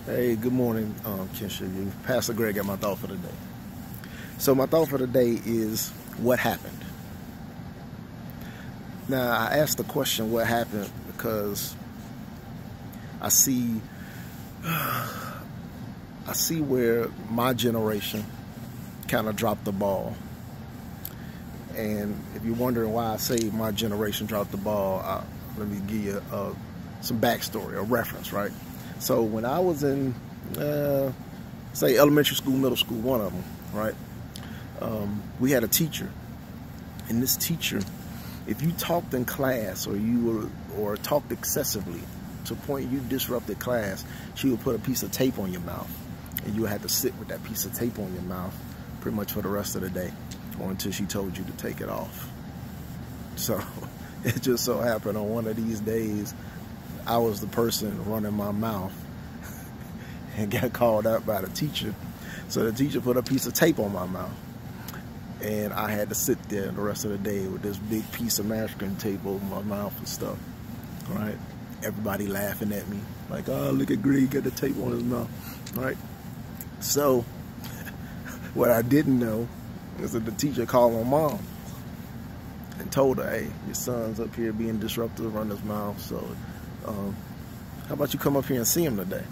Hey, good morning, Kensha. Pastor Greg got my thought for the day. So my thought for the day is what happened. Now I asked the question what happened because I see where my generation kind of dropped the ball. And if you're wondering why I say my generation dropped the ball, let me give you some backstory, a reference, right? So when I was in, say, elementary school, middle school, one of them, right? We had a teacher, and this teacher, if you talked in class or talked excessively to the point you disrupted class, she would put a piece of tape on your mouth, and you would have to sit with that piece of tape on your mouth pretty much for the rest of the day, or until she told you to take it off. So it just so happened on one of these days, I was the person running my mouth and got called out by the teacher. So the teacher put a piece of tape on my mouth, and I had to sit there the rest of the day with this big piece of masking tape over my mouth and stuff, right? Everybody laughing at me like, oh, look at Greg, got the tape on his mouth, right? So what I didn't know is that the teacher called my mom and told her, hey, your son's up here being disruptive, running his mouth, so how about you come up here and see him today?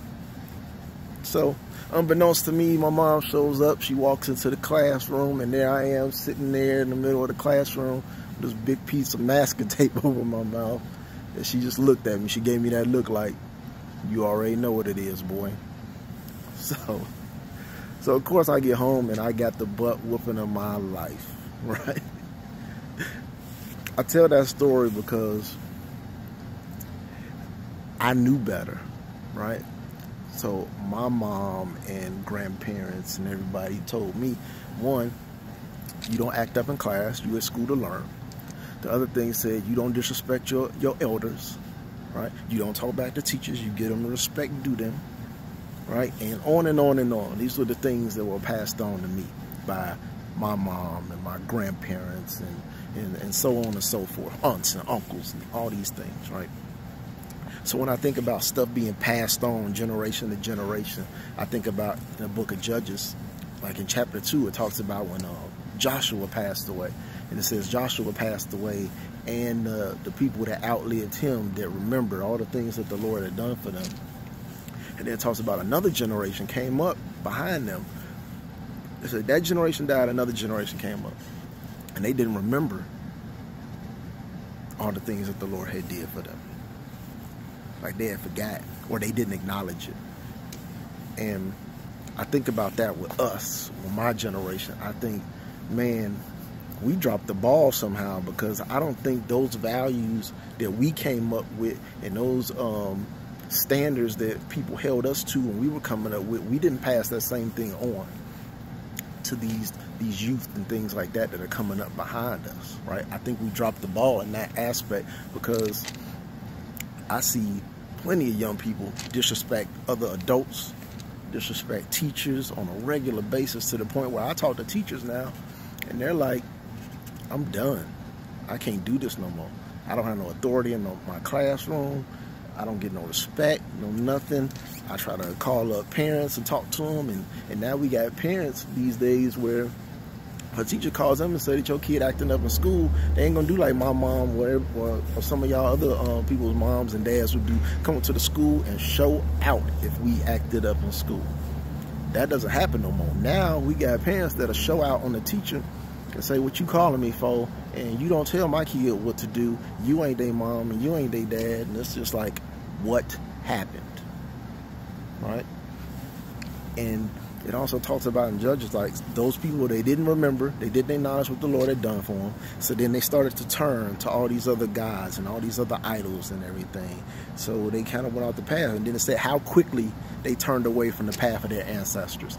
So unbeknownst to me, my mom shows up. She walks into the classroom, and there I am sitting there in the middle of the classroom with this big piece of masking tape over my mouth. And she just looked at me. She gave me that look like, you already know what it is, boy. So of course I get home and I got the butt whooping of my life, right? I tell that story because I knew better, right? So my mom and grandparents and everybody told me, one, you don't act up in class, you at school to learn. The other thing said, you don't disrespect your elders, right? You don't talk back to teachers, you give them the respect due them, right? And on and on and on. These were the things that were passed on to me by my mom and my grandparents and so on and so forth, aunts and uncles and all these things, right? So when I think about stuff being passed on generation to generation, I think about the book of Judges. Like in chapter 2, it talks about when Joshua passed away. And it says Joshua passed away, and the people that outlived him, that remembered all the things that the Lord had done for them. And then it talks about another generation came up behind them. It said that generation died, another generation came up. And they didn't remember all the things that the Lord had did for them. Like they had forgot, or they didn't acknowledge it. And I think about that with us, with my generation. I think, man, we dropped the ball somehow, because I don't think those values that we came up with and those standards that people held us to when we were coming up with, we didn't pass that same thing on to these youth and things like that that are coming up behind us, right? I think we dropped the ball in that aspect, because I see plenty of young people disrespect other adults, disrespect teachers on a regular basis, to the point where I talk to teachers now and they're like, I'm done. I can't do this no more. I don't have no authority in my classroom. I don't get no respect, no nothing. I try to call up parents and talk to them, and now we got parents these days where a teacher calls them and says that your kid acting up in school, they ain't gonna do like my mom or some of y'all other people's moms and dads would do, come up to the school and show out if we acted up in school. That doesn't happen no more. Now we got parents that'll show out on the teacher and say, what you calling me for? And you don't tell my kid what to do. You ain't their mom and you ain't their dad. And it's just like, what happened, right? And it also talks about in Judges, like those people, they didn't remember, they didn't acknowledge what the Lord had done for them. So then they started to turn to all these other gods and all these other idols and everything. So they kind of went out the path. And then it said how quickly they turned away from the path of their ancestors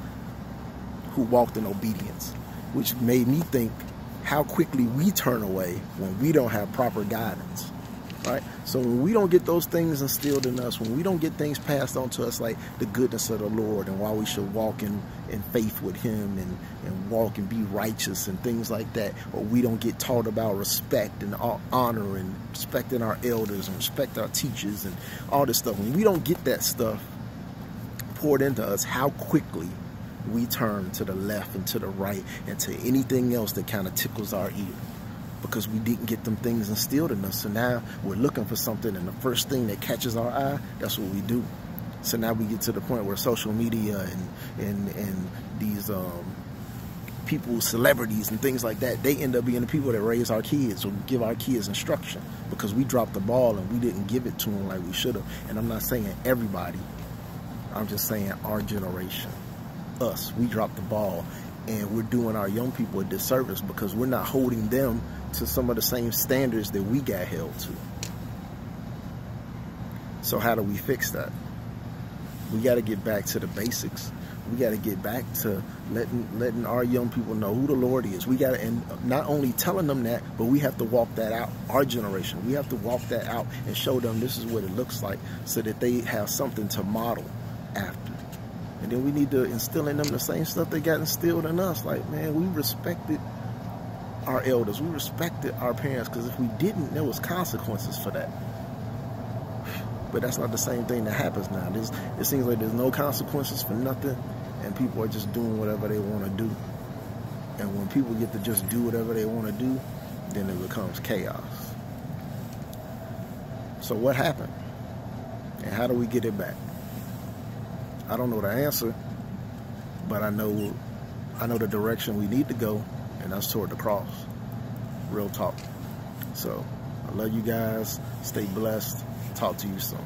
who walked in obedience, which made me think how quickly we turn away when we don't have proper guidance. Right? So when we don't get those things instilled in us, when we don't get things passed on to us like the goodness of the Lord and why we should walk in faith with him and walk and be righteous and things like that, or we don't get taught about respect and honor and respecting our elders and respect our teachers and all this stuff, when we don't get that stuff poured into us, how quickly we turn to the left and to the right and to anything else that kind of tickles our ear, because we didn't get them things instilled in us. So now we're looking for something, and the first thing that catches our eye, that's what we do. So now we get to the point where social media and these people, celebrities and things like that, they end up being the people that raise our kids or give our kids instruction, because we dropped the ball and we didn't give it to them like we should have. And I'm not saying everybody, I'm just saying our generation, us, we dropped the ball, and we're doing our young people a disservice because we're not holding them to some of the same standards that we got held to. So how do we fix that? We got to get back to the basics. We got to get back to letting our young people know who the Lord is. We got to, and not only telling them that, but we have to walk that out. Our generation, we have to walk that out and show them this is what it looks like, so that they have something to model after. And then we need to instill in them the same stuff they got instilled in us. Like, man, we respected our elders. We respected our parents, because if we didn't, there was consequences for that. But that's not the same thing that happens now. It seems like there's no consequences for nothing, and people are just doing whatever they want to do. And when people get to just do whatever they want to do, then it becomes chaos. So what happened? And how do we get it back? I don't know the answer, but I know the direction we need to go, and that's toward the cross. Real talk. So I love you guys. Stay blessed. Talk to you soon.